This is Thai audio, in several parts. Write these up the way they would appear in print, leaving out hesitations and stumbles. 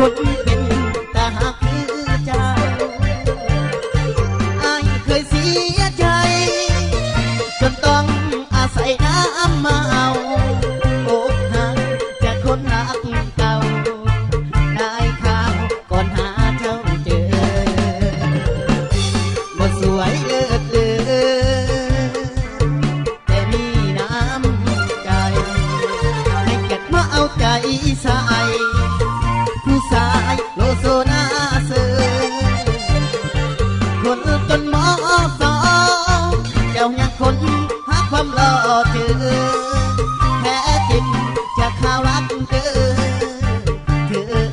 คนเป็นตาหักคือเจ้าอายเคยเสียใจจนต้องอาศัยน้ำมาเอาอกหักจากคนรักเก่าได้ข่าวก่อนหาเจ้าเจอบ่สวยเลิศเลอแต่มีน้ำใจให้เก็บมาเอาใจใส่ผู้ชายโลโซนาเซอคนจนมอสอเจ้ายังคนหาความรอเจอแท้จริงจะข่าวรักเธอ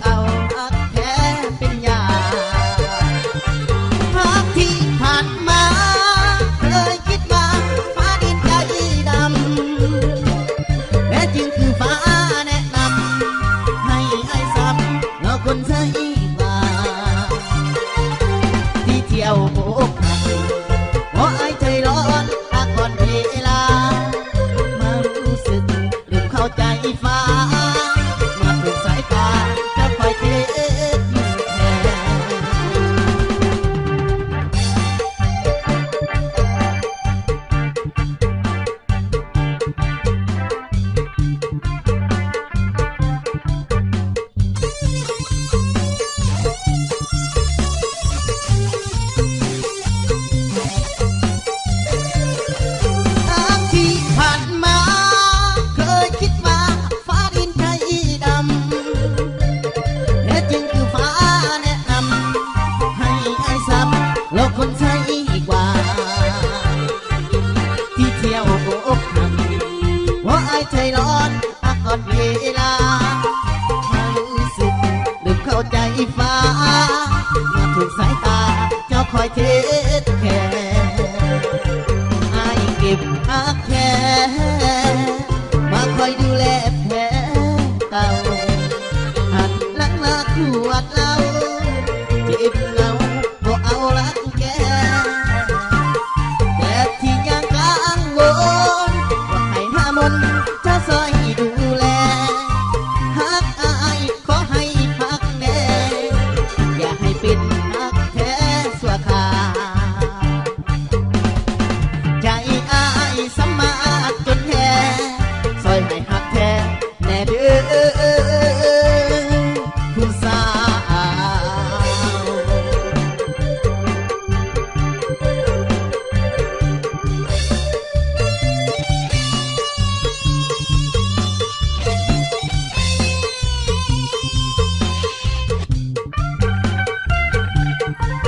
เอาอักแท้เป็นยาหากที่ผ่านมาเคยคิดว่าฟ้าดินใจดำแท้จริงคือฟ้าแนะนำให้ไอ้ซ้ำเราคนใช่ว่าที่เที่ยวโบกหักเพราะไอ้ใจร้อนรักก่อนเวลามารู้สึกเริ่มเข้าใจฟ้ามาถึงสายตาจะคอยเทศแททางที่ผ่านมาเคยคิดว่าฟ้าดินใจดำแท้จริงคือฟ้าแนะนำให้ไอ้ซ้ำเราคนใช่กว่าที่เที่ยวโบกหักเพราะไอ้ใจร้อนรักก่อนเวลามารู้สึกลืมเข้าใจฟ้ามาถึงสายตาเจ้าคอยเทศแค่ไอ้เก็บอักแค่มาคอยดูแลแผลเก่าหันหลังลาขวดเหล้า